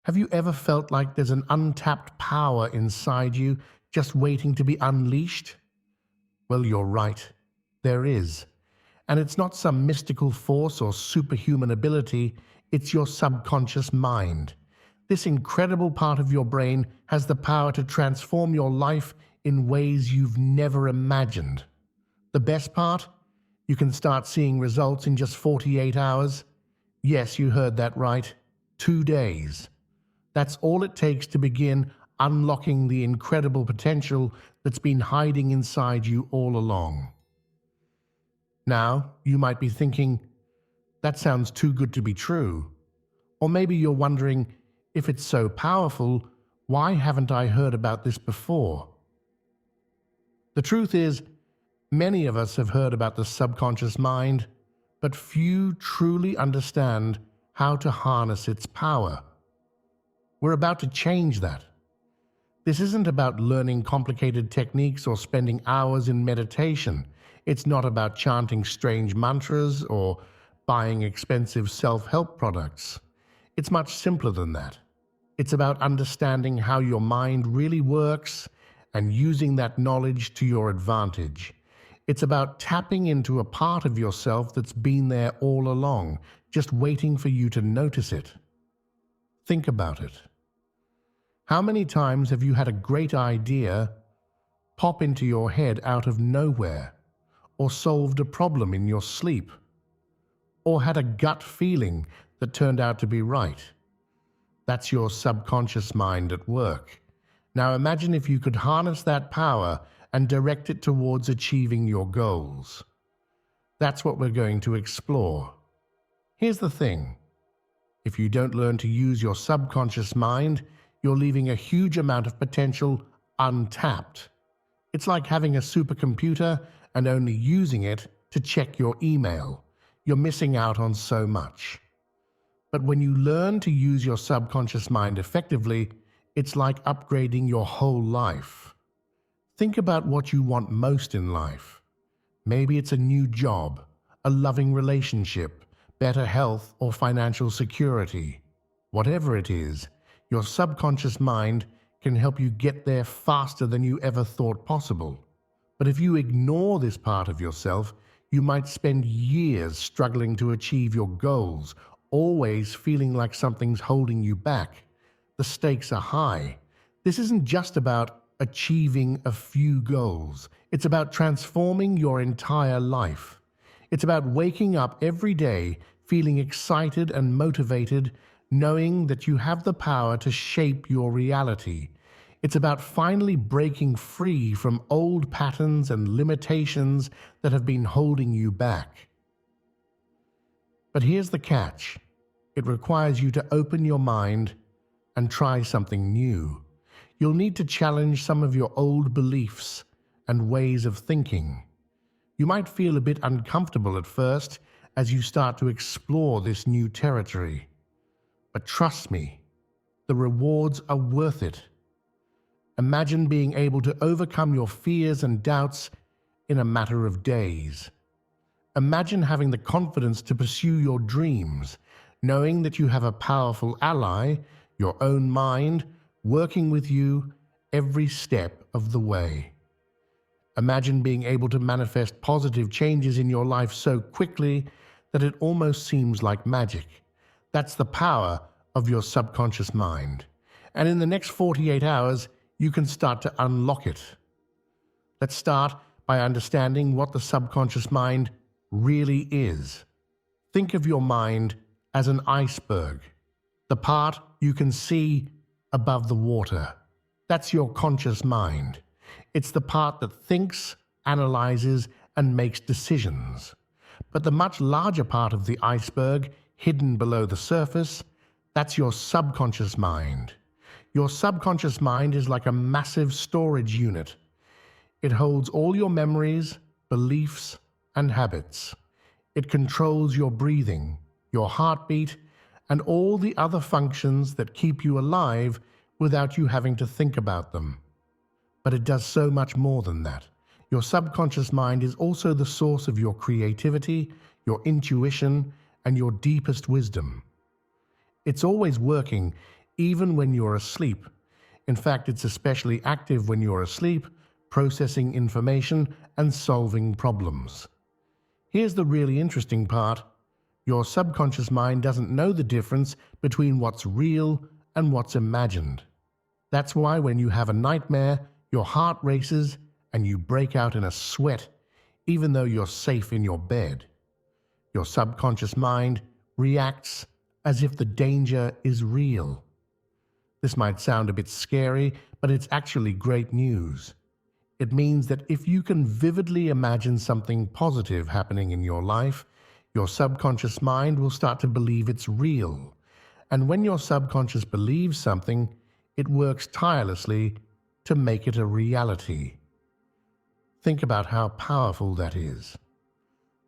Have you ever felt like there's an untapped power inside you just waiting to be unleashed? Well, you're right. There is. And it's not some mystical force or superhuman ability, it's your subconscious mind. This incredible part of your brain has the power to transform your life in ways you've never imagined. The best part? You can start seeing results in just 48 hours. Yes, you heard that right. 2 days. That's all it takes to begin unlocking the incredible potential that's been hiding inside you all along. Now, you might be thinking, that sounds too good to be true. Or maybe you're wondering, if it's so powerful, why haven't I heard about this before? The truth is, many of us have heard about the subconscious mind, but few truly understand how to harness its power. We're about to change that. This isn't about learning complicated techniques or spending hours in meditation. It's not about chanting strange mantras or buying expensive self-help products. It's much simpler than that. It's about understanding how your mind really works and using that knowledge to your advantage. It's about tapping into a part of yourself that's been there all along, just waiting for you to notice it. Think about it. How many times have you had a great idea pop into your head out of nowhere, or solved a problem in your sleep, or had a gut feeling that turned out to be right? That's your subconscious mind at work. Now imagine if you could harness that power and direct it towards achieving your goals. That's what we're going to explore. Here's the thing. If you don't learn to use your subconscious mind, you're leaving a huge amount of potential untapped. It's like having a supercomputer and only using it to check your email. You're missing out on so much. But when you learn to use your subconscious mind effectively, it's like upgrading your whole life. Think about what you want most in life. Maybe it's a new job, a loving relationship, better health, or financial security. Whatever it is, your subconscious mind can help you get there faster than you ever thought possible. But if you ignore this part of yourself, you might spend years struggling to achieve your goals, always feeling like something's holding you back. The stakes are high. This isn't just about achieving a few goals. It's about transforming your entire life. It's about waking up every day feeling excited and motivated, knowing that you have the power to shape your reality. It's about finally breaking free from old patterns and limitations that have been holding you back. But here's the catch. It requires you to open your mind and try something new. You'll need to challenge some of your old beliefs and ways of thinking. You might feel a bit uncomfortable at first as you start to explore this new territory. But trust me, the rewards are worth it. Imagine being able to overcome your fears and doubts in a matter of days. Imagine having the confidence to pursue your dreams, knowing that you have a powerful ally, your own mind, working with you every step of the way. Imagine being able to manifest positive changes in your life so quickly that it almost seems like magic. That's the power of your subconscious mind. And in the next 48 hours, you can start to unlock it. Let's start by understanding what the subconscious mind really is. Think of your mind as an iceberg, the part you can see above the water. That's your conscious mind. It's the part that thinks, analyzes, and makes decisions. But the much larger part of the iceberg, hidden below the surface, that's your subconscious mind. Your subconscious mind is like a massive storage unit. It holds all your memories, beliefs, and habits. It controls your breathing, your heartbeat, and all the other functions that keep you alive without you having to think about them. But it does so much more than that. Your subconscious mind is also the source of your creativity, your intuition, and your deepest wisdom. It's always working, even when you're asleep. In fact, it's especially active when you're asleep, processing information and solving problems. Here's the really interesting part. Your subconscious mind doesn't know the difference between what's real and what's imagined. That's why when you have a nightmare, your heart races and you break out in a sweat, even though you're safe in your bed. Your subconscious mind reacts as if the danger is real. This might sound a bit scary, but it's actually great news. It means that if you can vividly imagine something positive happening in your life, your subconscious mind will start to believe it's real. And when your subconscious believes something, it works tirelessly to make it a reality. Think about how powerful that is.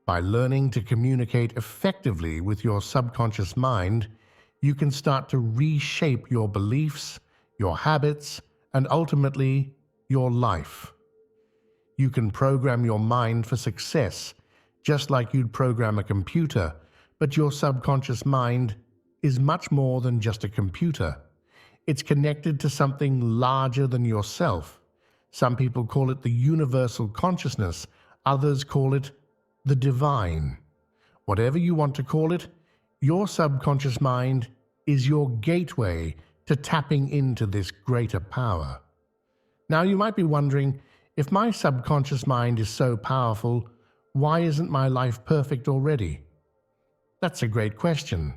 By learning to communicate effectively with your subconscious mind, you can start to reshape your beliefs, your habits, and ultimately, your life. You can program your mind for success, just like you'd program a computer, but your subconscious mind is much more than just a computer. It's connected to something larger than yourself. Some people call it the universal consciousness, others call it the divine. Whatever you want to call it, your subconscious mind is your gateway to tapping into this greater power. Now you might be wondering, if my subconscious mind is so powerful, why isn't my life perfect already? That's a great question.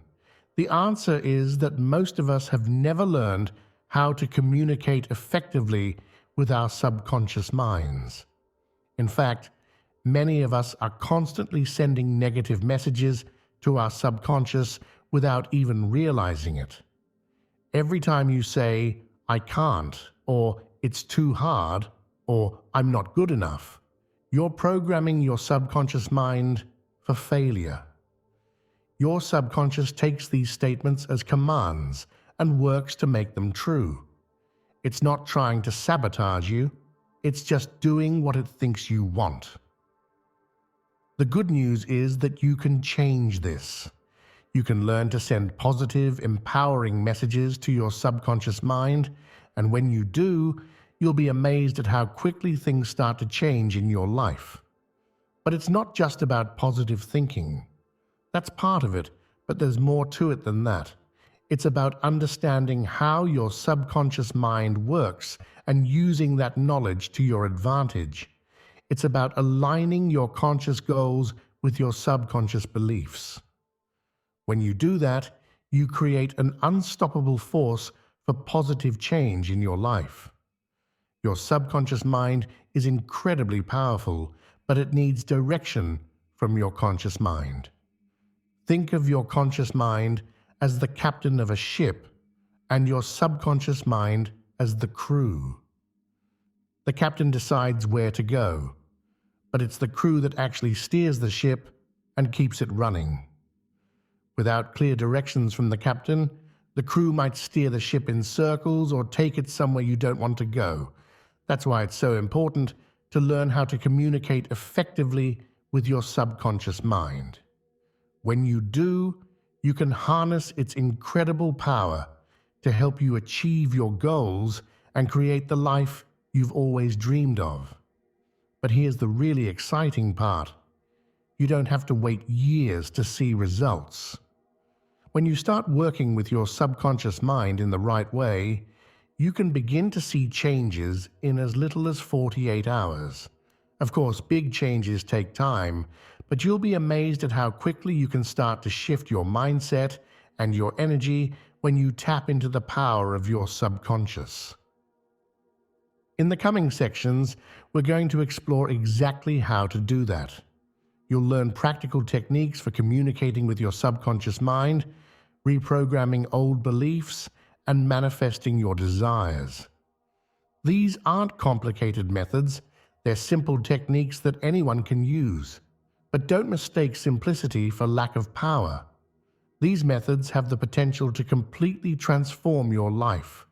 The answer is that most of us have never learned how to communicate effectively with our subconscious minds. In fact, many of us are constantly sending negative messages to our subconscious without even realizing it. Every time you say, "I can't," or "it's too hard," or "I'm not good enough," you're programming your subconscious mind for failure. Your subconscious takes these statements as commands and works to make them true. It's not trying to sabotage you, it's just doing what it thinks you want. The good news is that you can change this. You can learn to send positive, empowering messages to your subconscious mind, and when you do, you'll be amazed at how quickly things start to change in your life. But it's not just about positive thinking. That's part of it, but there's more to it than that. It's about understanding how your subconscious mind works and using that knowledge to your advantage. It's about aligning your conscious goals with your subconscious beliefs. When you do that, you create an unstoppable force for positive change in your life. Your subconscious mind is incredibly powerful, but it needs direction from your conscious mind. Think of your conscious mind as the captain of a ship and your subconscious mind as the crew. The captain decides where to go, but it's the crew that actually steers the ship and keeps it running. Without clear directions from the captain, the crew might steer the ship in circles or take it somewhere you don't want to go. That's why it's so important to learn how to communicate effectively with your subconscious mind. When you do, you can harness its incredible power to help you achieve your goals and create the life you've always dreamed of. But here's the really exciting part. You don't have to wait years to see results. When you start working with your subconscious mind in the right way, you can begin to see changes in as little as 48 hours. Of course, big changes take time, but you'll be amazed at how quickly you can start to shift your mindset and your energy when you tap into the power of your subconscious. In the coming sections, we're going to explore exactly how to do that. You'll learn practical techniques for communicating with your subconscious mind, reprogramming old beliefs, and manifesting your desires. These aren't complicated methods, they're simple techniques that anyone can use. But don't mistake simplicity for lack of power. These methods have the potential to completely transform your life.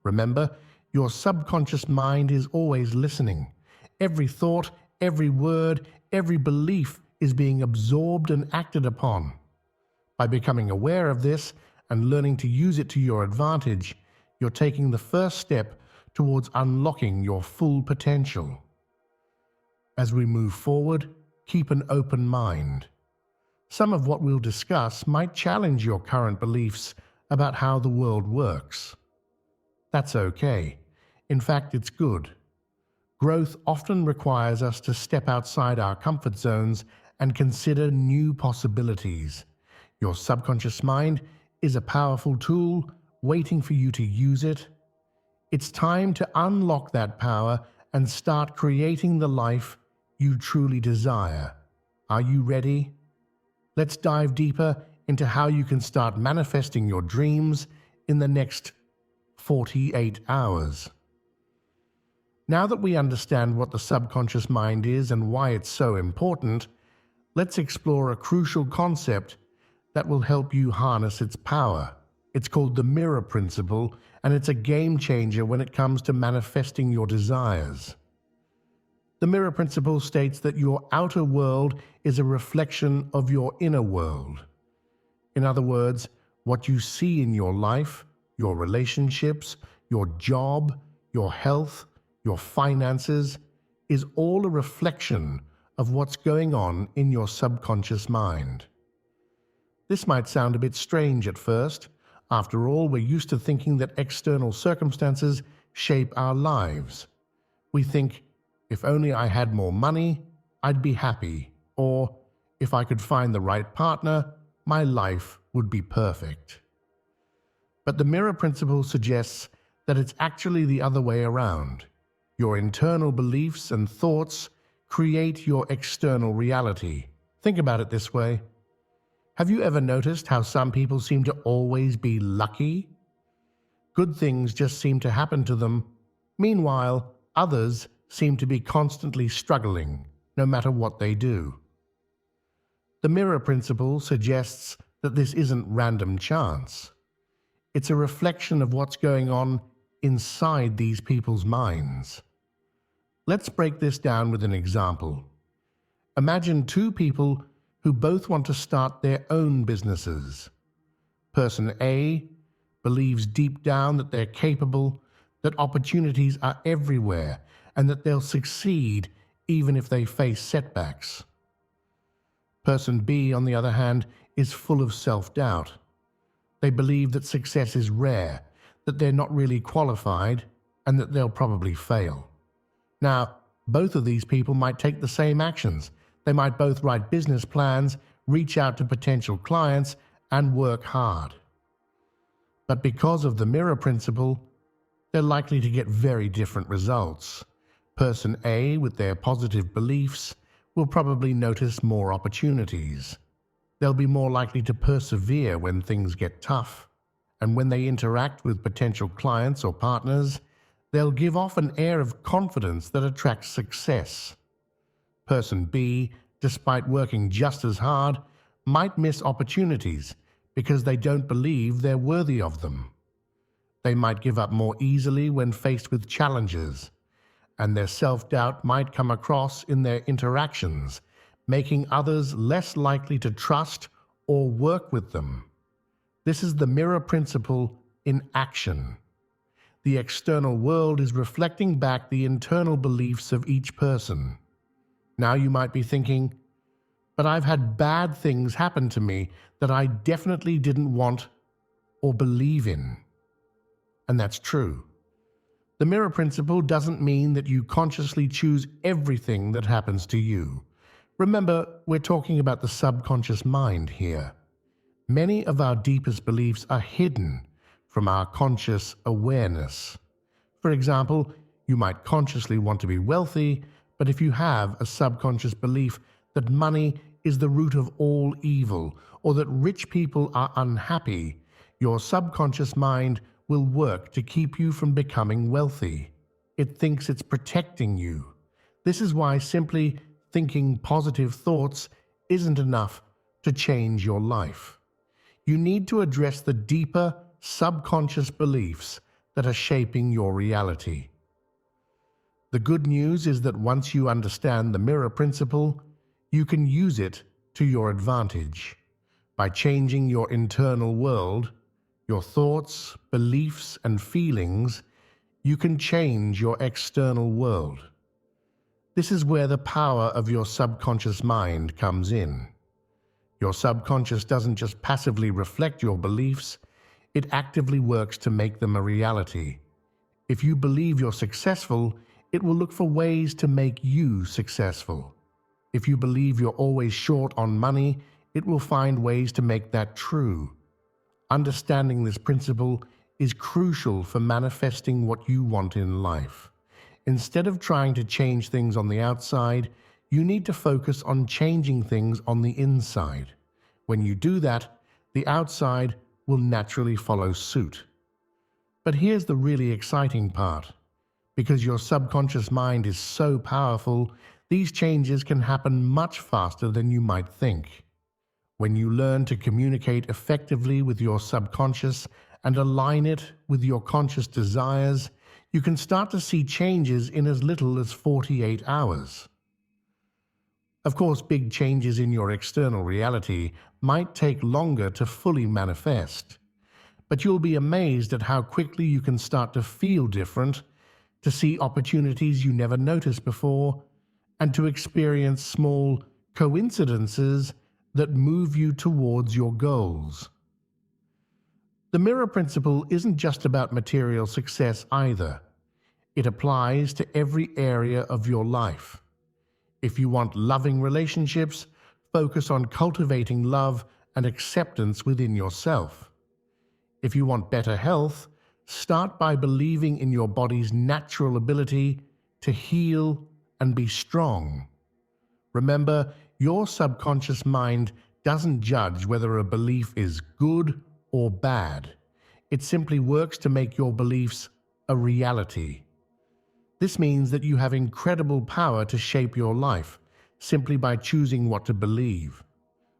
Remember, your subconscious mind is always listening. Every thought, every word, every belief is being absorbed and acted upon. By becoming aware of this and learning to use it to your advantage, you're taking the first step towards unlocking your full potential. As we move forward, keep an open mind. Some of what we'll discuss might challenge your current beliefs about how the world works. That's okay. In fact, it's good. Growth often requires us to step outside our comfort zones and consider new possibilities. Your subconscious mind is a powerful tool waiting for you to use it. It's time to unlock that power and start creating the life you truly desire. Are you ready? Let's dive deeper into how you can start manifesting your dreams in the next 48 hours. Now that we understand what the subconscious mind is and why it's so important, let's explore a crucial concept that will help you harness its power. It's called the mirror principle, and it's a game changer when it comes to manifesting your desires. The mirror principle states that your outer world is a reflection of your inner world. In other words, what you see in your life, your relationships, your job, your health, your finances, is all a reflection of what's going on in your subconscious mind. This might sound a bit strange at first. After all, we're used to thinking that external circumstances shape our lives. We think, if only I had more money, I'd be happy. Or, if I could find the right partner, my life would be perfect. But the mirror principle suggests that it's actually the other way around. Your internal beliefs and thoughts create your external reality. Think about it this way. Have you ever noticed how some people seem to always be lucky? Good things just seem to happen to them. Meanwhile, others seem to be constantly struggling, no matter what they do. The mirror principle suggests that this isn't random chance. It's a reflection of what's going on inside these people's minds. Let's break this down with an example. Imagine two people who both want to start their own businesses. Person A believes deep down that they're capable, that opportunities are everywhere, and that they'll succeed even if they face setbacks. Person B, on the other hand, is full of self-doubt. They believe that success is rare, that they're not really qualified, and that they'll probably fail. Now, both of these people might take the same actions. They might both write business plans, reach out to potential clients, and work hard. But because of the mirror principle, they're likely to get very different results. Person A, with their positive beliefs, will probably notice more opportunities. They'll be more likely to persevere when things get tough. And when they interact with potential clients or partners, they'll give off an air of confidence that attracts success. Person B, despite working just as hard, might miss opportunities because they don't believe they're worthy of them. They might give up more easily when faced with challenges, and their self-doubt might come across in their interactions, making others less likely to trust or work with them. This is the mirror principle in action. The external world is reflecting back the internal beliefs of each person. Now you might be thinking, but I've had bad things happen to me that I definitely didn't want or believe in. And that's true. The mirror principle doesn't mean that you consciously choose everything that happens to you. Remember, we're talking about the subconscious mind here. Many of our deepest beliefs are hidden from our conscious awareness. For example, you might consciously want to be wealthy, but if you have a subconscious belief that money is the root of all evil, or that rich people are unhappy, your subconscious mind will work to keep you from becoming wealthy. It thinks it's protecting you. This is why simply thinking positive thoughts isn't enough to change your life. You need to address the deeper subconscious beliefs that are shaping your reality. The good news is that once you understand the mirror principle, you can use it to your advantage. By changing your internal world, your thoughts, beliefs, and feelings, you can change your external world. This is where the power of your subconscious mind comes in. Your subconscious doesn't just passively reflect your beliefs, it actively works to make them a reality. If you believe you're successful, it will look for ways to make you successful. If you believe you're always short on money, it will find ways to make that true. Understanding this principle is crucial for manifesting what you want in life. Instead of trying to change things on the outside, you need to focus on changing things on the inside. When you do that, the outside will naturally follow suit. But here's the really exciting part. Because your subconscious mind is so powerful, these changes can happen much faster than you might think. When you learn to communicate effectively with your subconscious and align it with your conscious desires, you can start to see changes in as little as 48 hours. Of course, big changes in your external reality might take longer to fully manifest, but you'll be amazed at how quickly you can start to feel different, to see opportunities you never noticed before, and to experience small coincidences that move you towards your goals. The mirror principle isn't just about material success either. It applies to every area of your life. If you want loving relationships, focus on cultivating love and acceptance within yourself. If you want better health, start by believing in your body's natural ability to heal and be strong. Remember, your subconscious mind doesn't judge whether a belief is good or bad. It simply works to make your beliefs a reality. This means that you have incredible power to shape your life simply by choosing what to believe.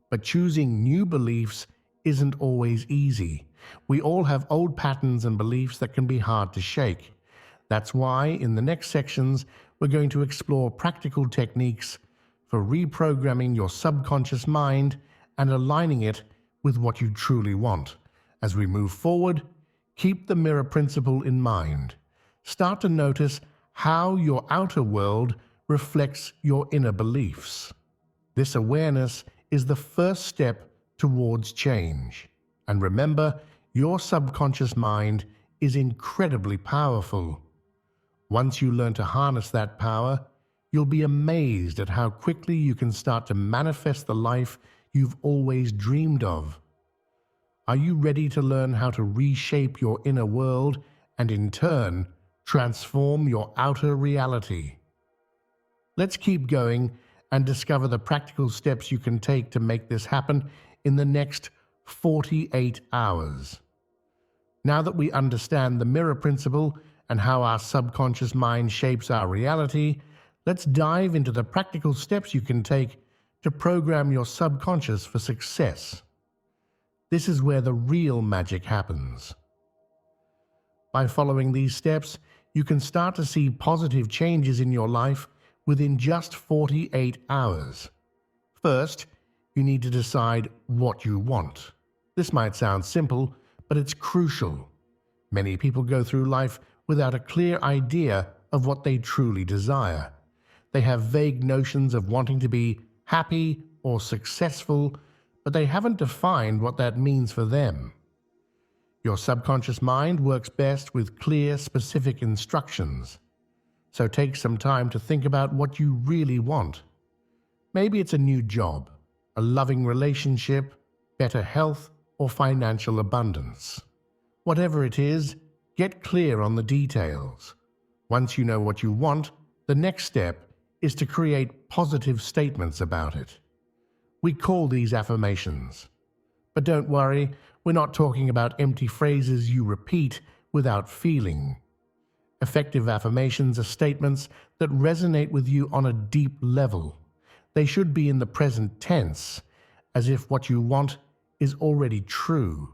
But choosing new beliefs isn't always easy. We all have old patterns and beliefs that can be hard to shake. That's why in the next sections, we're going to explore practical techniques for reprogramming your subconscious mind and aligning it with what you truly want. As we move forward, keep the mirror principle in mind. Start to notice how your outer world reflects your inner beliefs. This awareness is the first step towards change. And remember, your subconscious mind is incredibly powerful. Once you learn to harness that power, you'll be amazed at how quickly you can start to manifest the life you've always dreamed of. Are you ready to learn how to reshape your inner world and in turn, transform your outer reality? Let's keep going and discover the practical steps you can take to make this happen in the next 48 hours. Now that we understand the mirror principle and how our subconscious mind shapes our reality, let's dive into the practical steps you can take to program your subconscious for success. This is where the real magic happens. By following these steps, you can start to see positive changes in your life within just 48 hours. First, you need to decide what you want. This might sound simple, but it's crucial. Many people go through life without a clear idea of what they truly desire. They have vague notions of wanting to be happy or successful, but they haven't defined what that means for them. Your subconscious mind works best with clear, specific instructions. So take some time to think about what you really want. Maybe it's a new job, a loving relationship, better health, or financial abundance. Whatever it is, get clear on the details. Once you know what you want, the next step is to create positive statements about it. We call these affirmations. But don't worry, we're not talking about empty phrases you repeat without feeling. Effective affirmations are statements that resonate with you on a deep level. They should be in the present tense, as if what you want is already true.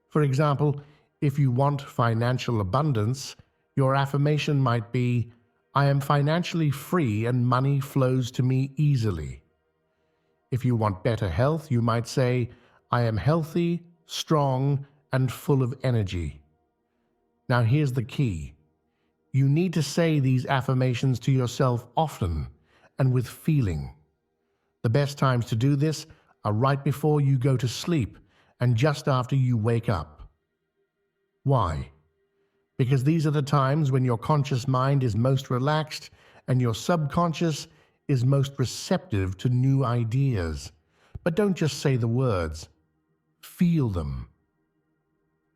For example, if you want financial abundance, your affirmation might be, "I am financially free and money flows to me easily." If you want better health, you might say, "I am healthy, strong, and full of energy. Now here's the key. You need to say these affirmations to yourself often and with feeling. The best times to do this are right before you go to sleep and just after you wake up. Why? Because these are the times when your conscious mind is most relaxed and your subconscious is most receptive to new ideas. But don't just say the words. Feel them.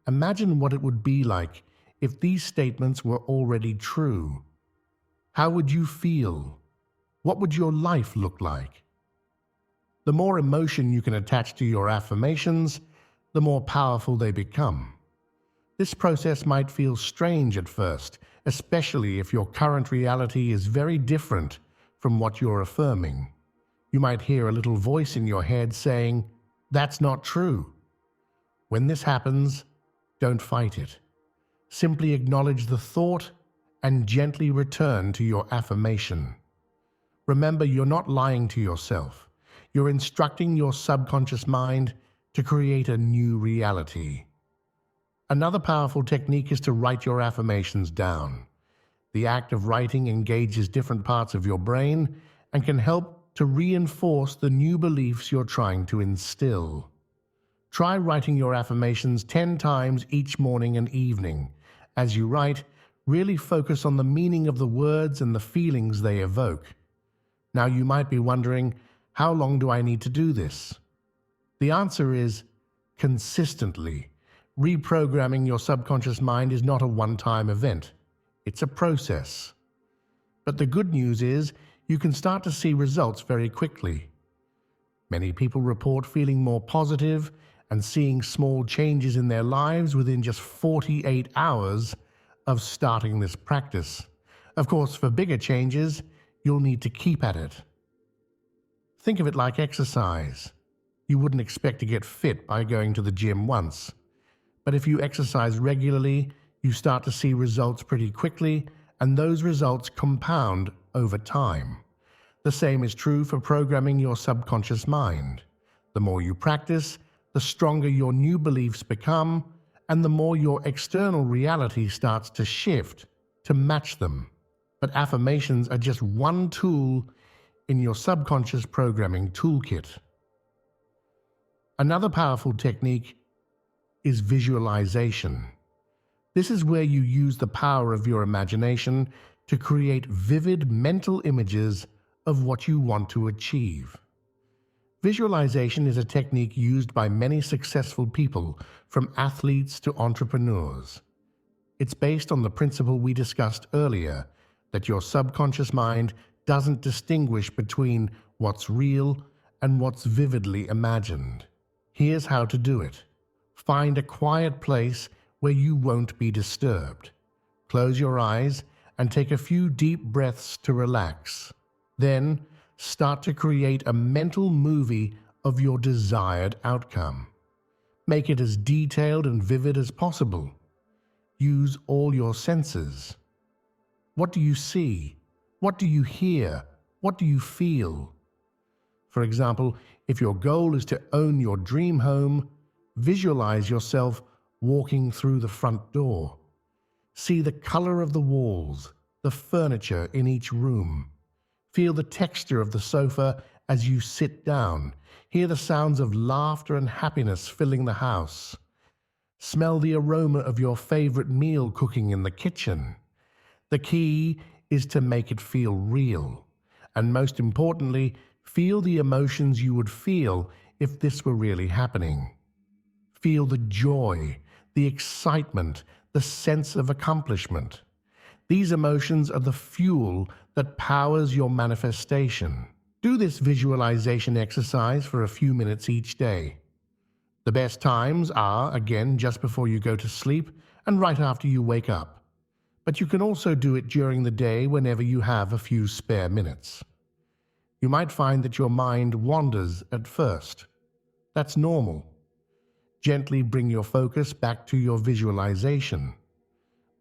Imagine what it would be like if these statements were already true. How would you feel? What would your life look like? The more emotion you can attach to your affirmations, the more powerful they become. This process might feel strange at first, especially if your current reality is very different from what you're affirming. You might hear a little voice in your head saying, "That's not true." When this happens, don't fight it. Simply acknowledge the thought and gently return to your affirmation. Remember, you're not lying to yourself. You're instructing your subconscious mind to create a new reality. Another powerful technique is to write your affirmations down. The act of writing engages different parts of your brain and can help to reinforce the new beliefs you're trying to instill. Try writing your affirmations 10 times each morning and evening. As you write, really focus on the meaning of the words and the feelings they evoke. Now you might be wondering, how long do I need to do this? The answer is consistently. Reprogramming your subconscious mind is not a one-time event. It's a process. But the good news is you can start to see results very quickly. Many people report feeling more positive and seeing small changes in their lives within just 48 hours of starting this practice. Of course, for bigger changes, you'll need to keep at it. Think of it like exercise. You wouldn't expect to get fit by going to the gym once. But if you exercise regularly, you start to see results pretty quickly, and those results compound over time. The same is true for programming your subconscious mind. The more you practice, the stronger your new beliefs become, and the more your external reality starts to shift to match them. But affirmations are just one tool in your subconscious programming toolkit. Another powerful technique is visualization. This is where you use the power of your imagination to create vivid mental images of what you want to achieve. Visualization is a technique used by many successful people, from athletes to entrepreneurs. It's based on the principle we discussed earlier, that your subconscious mind doesn't distinguish between what's real and what's vividly imagined. Here's how to do it. Find a quiet place where you won't be disturbed. Close your eyes and take a few deep breaths to relax. Then, start to create a mental movie of your desired outcome. Make it as detailed and vivid as possible. Use all your senses. What do you see? What do you hear? What do you feel? For example, if your goal is to own your dream home, visualize yourself walking through the front door. See the color of the walls, the furniture in each room. Feel the texture of the sofa as you sit down. Hear the sounds of laughter and happiness filling the house. Smell the aroma of your favorite meal cooking in the kitchen. The key is to make it feel real. And most importantly, feel the emotions you would feel if this were really happening. Feel the joy, the excitement, the sense of accomplishment. These emotions are the fuel that powers your manifestation. Do this visualization exercise for a few minutes each day. The best times are, again, just before you go to sleep and right after you wake up. But you can also do it during the day whenever you have a few spare minutes. You might find that your mind wanders at first. That's normal. Gently bring your focus back to your visualization.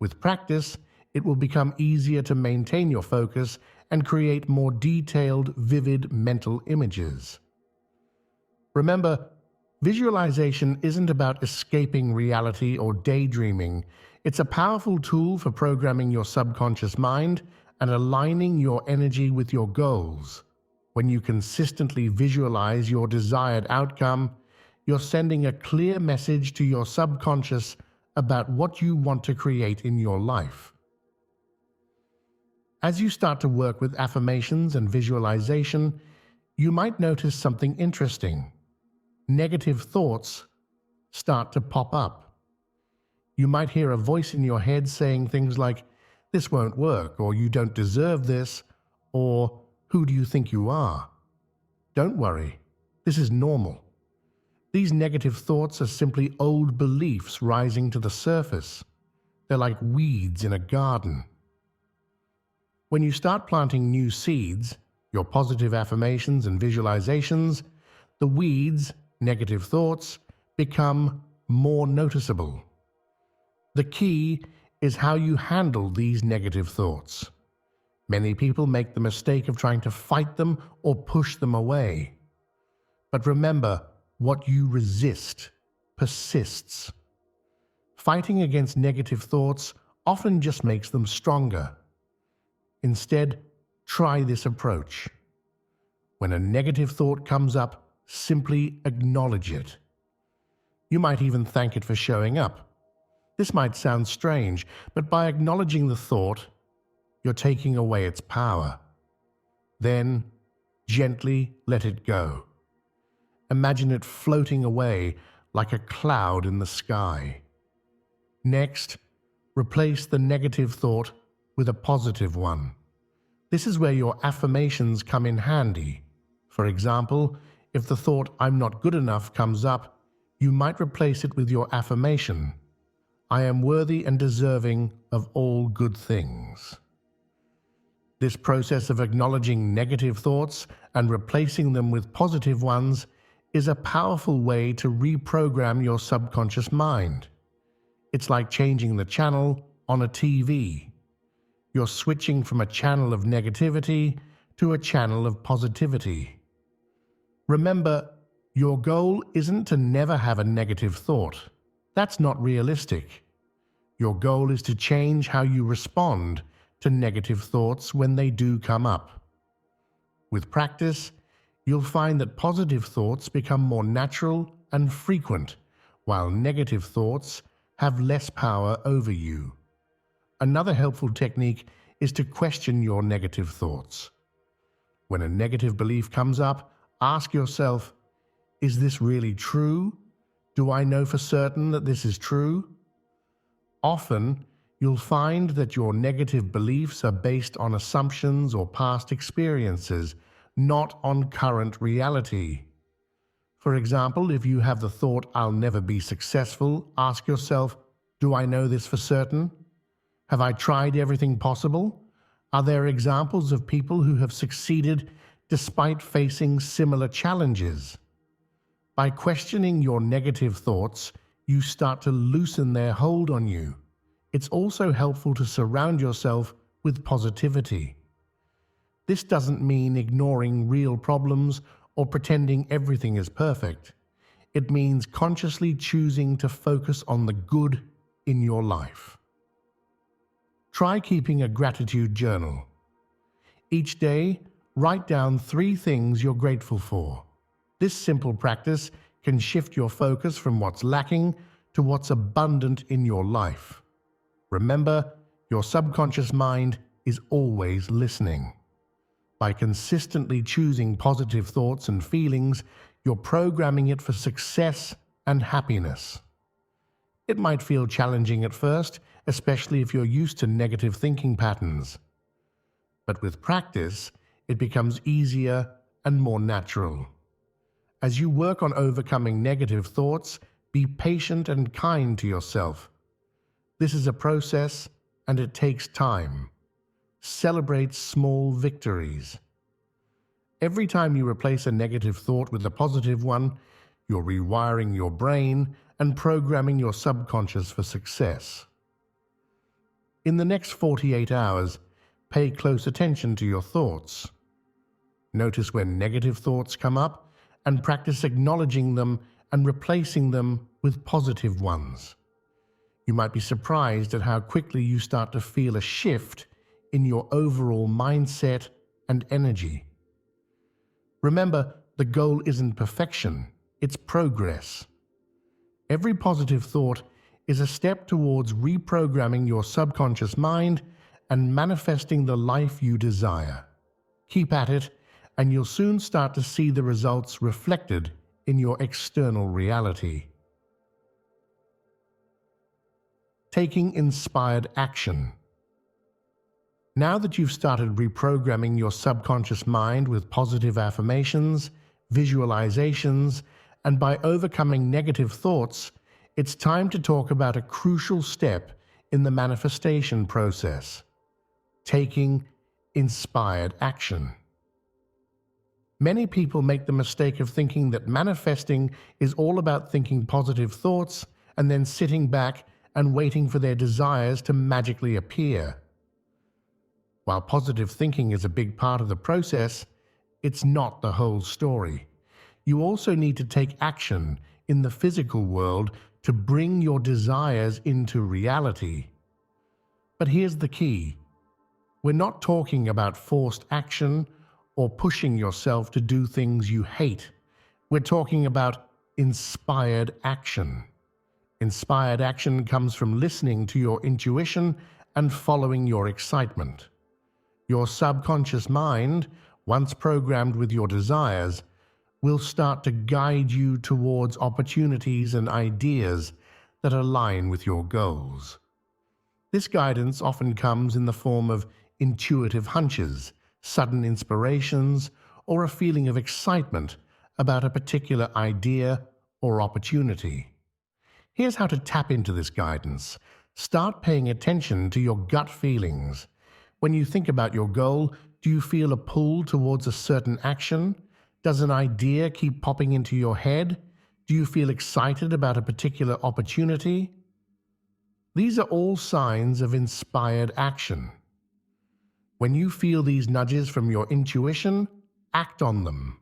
With practice, it will become easier to maintain your focus and create more detailed, vivid mental images. Remember, Visualization isn't about escaping reality or daydreaming. It's a powerful tool for programming your subconscious mind and aligning your energy with your goals. When you consistently visualize your desired outcome, you're sending a clear message to your subconscious about what you want to create in your life. As you start to work with affirmations and visualization, you might notice something interesting. Negative thoughts start to pop up. You might hear a voice in your head saying things like, "This won't work," or "You don't deserve this," or "Who do you think you are?" Don't worry, this is normal. These negative thoughts are simply old beliefs rising to the surface. They're like weeds in a garden. When you start planting new seeds, your positive affirmations and visualizations, the weeds, negative thoughts, become more noticeable. The key is how you handle these negative thoughts. Many people make the mistake of trying to fight them or push them away. But remember, what you resist persists. Fighting against negative thoughts often just makes them stronger. Instead, try this approach. When a negative thought comes up, simply acknowledge it. You might even thank it for showing up. This might sound strange, but by acknowledging the thought, you're taking away its power. Then, gently let it go. Imagine it floating away like a cloud in the sky. Next, replace the negative thought with a positive one. This is where your affirmations come in handy. For example, if the thought "I'm not good enough" comes up, you might replace it with your affirmation, "I am worthy and deserving of all good things." This process of acknowledging negative thoughts and replacing them with positive ones is a powerful way to reprogram your subconscious mind. It's like changing the channel on a TV. You're switching from a channel of negativity to a channel of positivity. Remember, your goal isn't to never have a negative thought. That's not realistic. Your goal is to change how you respond to negative thoughts when they do come up. With practice, you'll find that positive thoughts become more natural and frequent, while negative thoughts have less power over you. Another helpful technique is to question your negative thoughts. When a negative belief comes up, ask yourself, "Is this really true? Do I know for certain that this is true?" Often, you'll find that your negative beliefs are based on assumptions or past experiences, not on current reality. For example, if you have the thought, "I'll never be successful," ask yourself, "Do I know this for certain? Have I tried everything possible? Are there examples of people who have succeeded despite facing similar challenges?" By questioning your negative thoughts, you start to loosen their hold on you. It's also helpful to surround yourself with positivity. This doesn't mean ignoring real problems or pretending everything is perfect. It means consciously choosing to focus on the good in your life. Try keeping a gratitude journal. Each day, write down 3 things you're grateful for. This simple practice can shift your focus from what's lacking to what's abundant in your life. Remember, your subconscious mind is always listening. By consistently choosing positive thoughts and feelings, you're programming it for success and happiness. It might feel challenging at first, especially if you're used to negative thinking patterns. But with practice, it becomes easier and more natural. As you work on overcoming negative thoughts, be patient and kind to yourself. This is a process, and it takes time. Celebrate small victories. Every time you replace a negative thought with a positive one, you're rewiring your brain and programming your subconscious for success. In the next 48 hours, pay close attention to your thoughts. Notice when negative thoughts come up and practice acknowledging them and replacing them with positive ones. You might be surprised at how quickly you start to feel a shift in your overall mindset and energy. Remember, the goal isn't perfection, it's progress. Every positive thought is a step towards reprogramming your subconscious mind and manifesting the life you desire. Keep at it, and you'll soon start to see the results reflected in your external reality. Taking inspired action. Now that you've started reprogramming your subconscious mind with positive affirmations, visualizations, and by overcoming negative thoughts, it's time to talk about a crucial step in the manifestation process: taking inspired action. Many people make the mistake of thinking that manifesting is all about thinking positive thoughts and then sitting back and waiting for their desires to magically appear. While positive thinking is a big part of the process, it's not the whole story. You also need to take action in the physical world to bring your desires into reality. But here's the key. We're not talking about forced action or pushing yourself to do things you hate. We're talking about inspired action. Inspired action comes from listening to your intuition and following your excitement. Your subconscious mind, once programmed with your desires, will start to guide you towards opportunities and ideas that align with your goals. This guidance often comes in the form of intuitive hunches, sudden inspirations, or a feeling of excitement about a particular idea or opportunity. Here's how to tap into this guidance. Start paying attention to your gut feelings. When you think about your goal, do you feel a pull towards a certain action? Does an idea keep popping into your head? Do you feel excited about a particular opportunity? These are all signs of inspired action. When you feel these nudges from your intuition, act on them.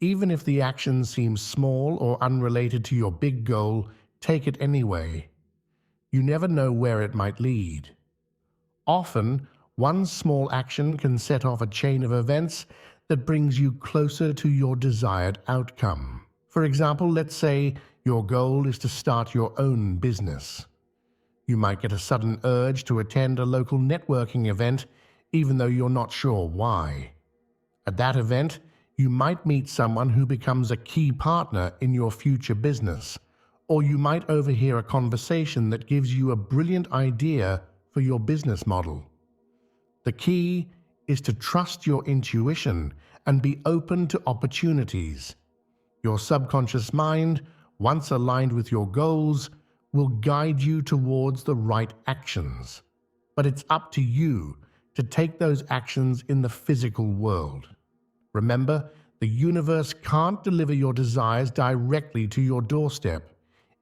Even if the action seems small or unrelated to your big goal, take it anyway. You never know where it might lead. Often, one small action can set off a chain of events that brings you closer to your desired outcome. For example, let's say your goal is to start your own business. You might get a sudden urge to attend a local networking event, even though you're not sure why. At that event, you might meet someone who becomes a key partner in your future business, or you might overhear a conversation that gives you a brilliant idea for your business model. The key is to trust your intuition and be open to opportunities. Your subconscious mind, once aligned with your goals, will guide you towards the right actions. But it's up to you to take those actions in the physical world. Remember, the universe can't deliver your desires directly to your doorstep.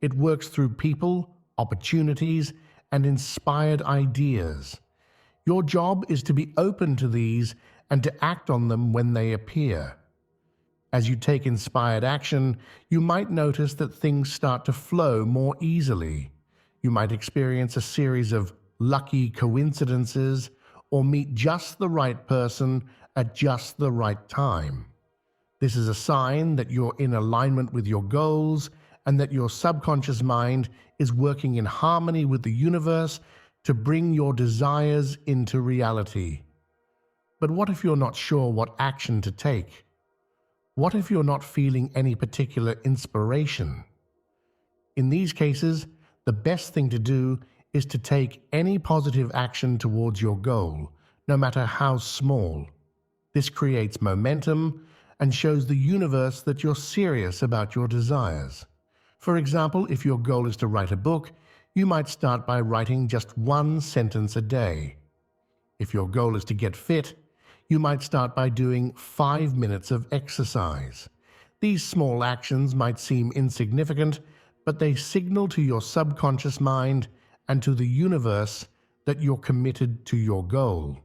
It works through people, opportunities, and inspired ideas. Your job is to be open to these and to act on them when they appear. As you take inspired action, you might notice that things start to flow more easily. You might experience a series of lucky coincidences or meet just the right person at just the right time. This is a sign that you're in alignment with your goals and that your subconscious mind is working in harmony with the universe to bring your desires into reality. But what if you're not sure what action to take? What if you're not feeling any particular inspiration? In these cases, the best thing to do is to take any positive action towards your goal, no matter how small. This creates momentum and shows the universe that you're serious about your desires. For example, if your goal is to write a book, you might start by writing just one sentence a day. If your goal is to get fit, you might start by doing 5 minutes of exercise. These small actions might seem insignificant, but they signal to your subconscious mind and to the universe that you're committed to your goal.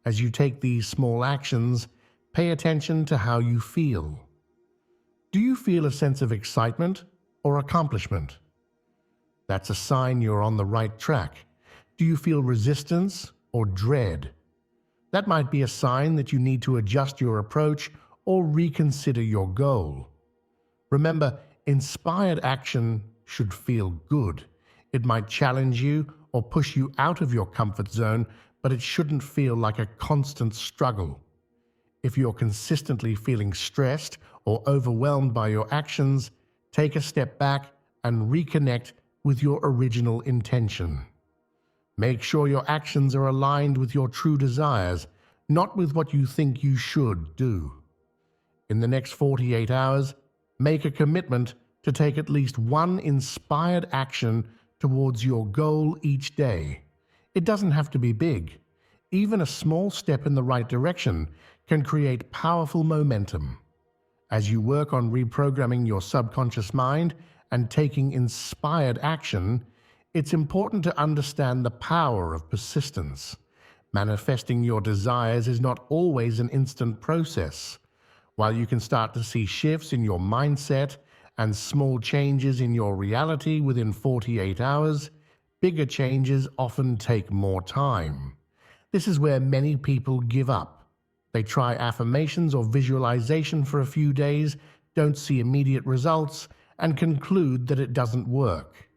As you take these small actions, pay attention to how you feel. Do you feel a sense of excitement or accomplishment? That's a sign you're on the right track. Do you feel resistance or dread? That might be a sign that you need to adjust your approach or reconsider your goal. Remember, inspired action should feel good. It might challenge you or push you out of your comfort zone, but it shouldn't feel like a constant struggle. If you're consistently feeling stressed or overwhelmed by your actions, take a step back and reconnect with your original intention. Make sure your actions are aligned with your true desires, not with what you think you should do. In the next 48 hours, make a commitment to take at least one inspired action towards your goal each day. It doesn't have to be big. Even a small step in the right direction can create powerful momentum. As you work on reprogramming your subconscious mind and taking inspired action, it's important to understand the power of persistence. Manifesting your desires is not always an instant process. While you can start to see shifts in your mindset and small changes in your reality within 48 hours, bigger changes often take more time. This is where many people give up. They try affirmations or visualization for a few days, don't see immediate results, and conclude that it doesn't work.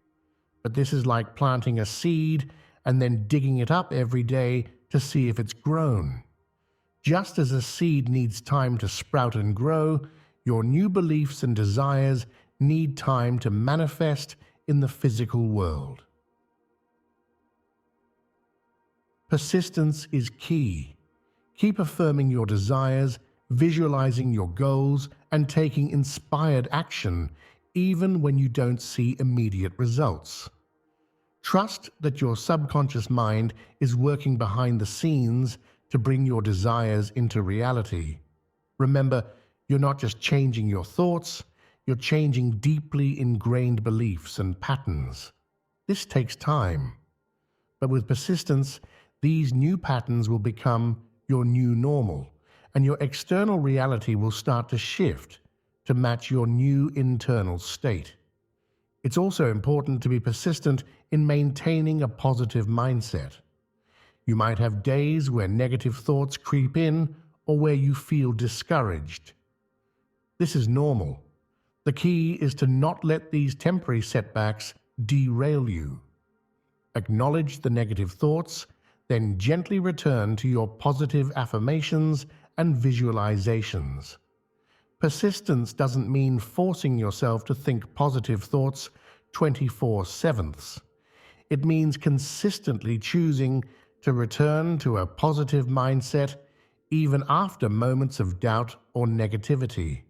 But this is like planting a seed and then digging it up every day to see if it's grown. Just as a seed needs time to sprout and grow, your new beliefs and desires need time to manifest in the physical world. Persistence is key. Keep affirming your desires, visualizing your goals, and taking inspired action, even when you don't see immediate results. Trust that your subconscious mind is working behind the scenes to bring your desires into reality. Remember, you're not just changing your thoughts, you're changing deeply ingrained beliefs and patterns. This takes time. But with persistence, these new patterns will become your new normal, and your external reality will start to shift to match your new internal state. It's also important to be persistent in maintaining a positive mindset. You might have days where negative thoughts creep in or where you feel discouraged. This is normal. The key is to not let these temporary setbacks derail you. Acknowledge the negative thoughts, then gently return to your positive affirmations and visualizations. Persistence doesn't mean forcing yourself to think positive thoughts 24/7. It means consistently choosing to return to a positive mindset even after moments of doubt or negativity.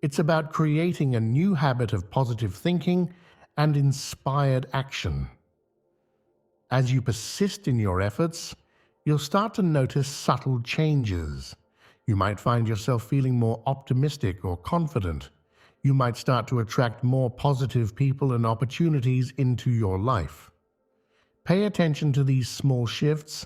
It's about creating a new habit of positive thinking and inspired action. As you persist in your efforts, you'll start to notice subtle changes. You might find yourself feeling more optimistic or confident. You might start to attract more positive people and opportunities into your life. Pay attention to these small shifts.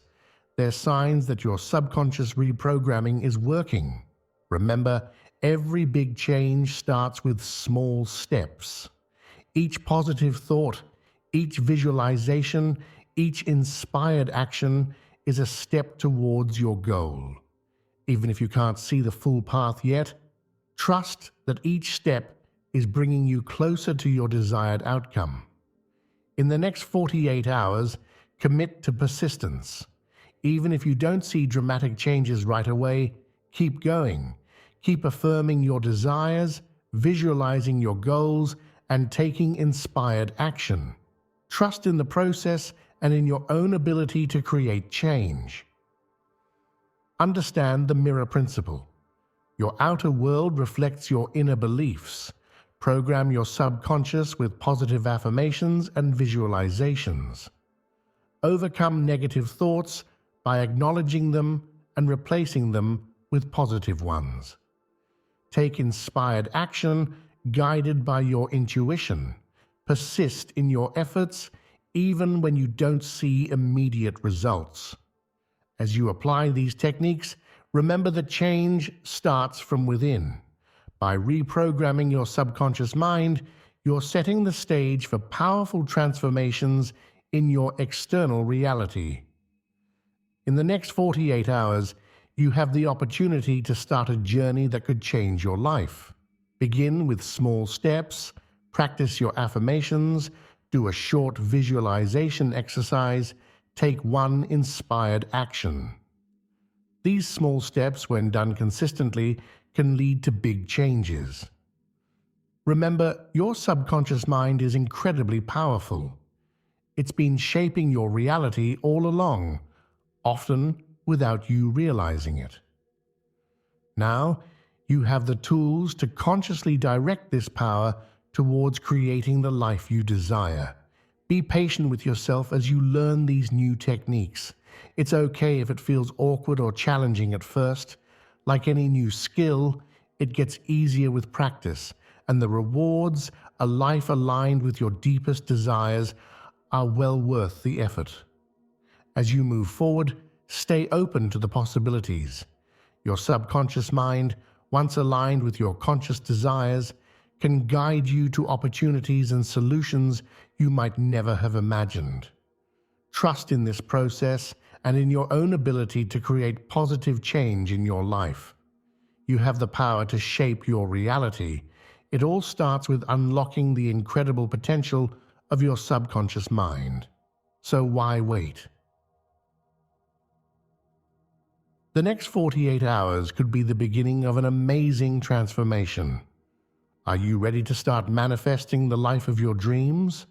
They're signs that your subconscious reprogramming is working. Remember, every big change starts with small steps. Each positive thought, each visualization, each inspired action is a step towards your goal. Even if you can't see the full path yet, trust that each step is bringing you closer to your desired outcome. In the next 48 hours, commit to persistence. Even if you don't see dramatic changes right away, keep going. Keep affirming your desires, visualizing your goals, and taking inspired action. Trust in the process and in your own ability to create change. Understand the mirror principle. Your outer world reflects your inner beliefs. Program your subconscious with positive affirmations and visualizations. Overcome negative thoughts by acknowledging them and replacing them with positive ones. Take inspired action guided by your intuition. Persist in your efforts even when you don't see immediate results. As you apply these techniques, remember that change starts from within. By reprogramming your subconscious mind, you're setting the stage for powerful transformations in your external reality. In the next 48 hours, you have the opportunity to start a journey that could change your life. Begin with small steps, practice your affirmations, do a short visualization exercise, take one inspired action. These small steps, when done consistently, can lead to big changes. Remember, your subconscious mind is incredibly powerful. It's been shaping your reality all along, often without you realizing it. Now, you have the tools to consciously direct this power towards creating the life you desire. Be patient with yourself as you learn these new techniques. It's okay if it feels awkward or challenging at first. Like any new skill, it gets easier with practice, and the rewards, a life aligned with your deepest desires, are well worth the effort. As you move forward, stay open to the possibilities. Your subconscious mind, once aligned with your conscious desires, can guide you to opportunities and solutions you might never have imagined. Trust in this process and in your own ability to create positive change in your life. You have the power to shape your reality. It all starts with unlocking the incredible potential of your subconscious mind. So why wait? The next 48 hours could be the beginning of an amazing transformation. Are you ready to start manifesting the life of your dreams?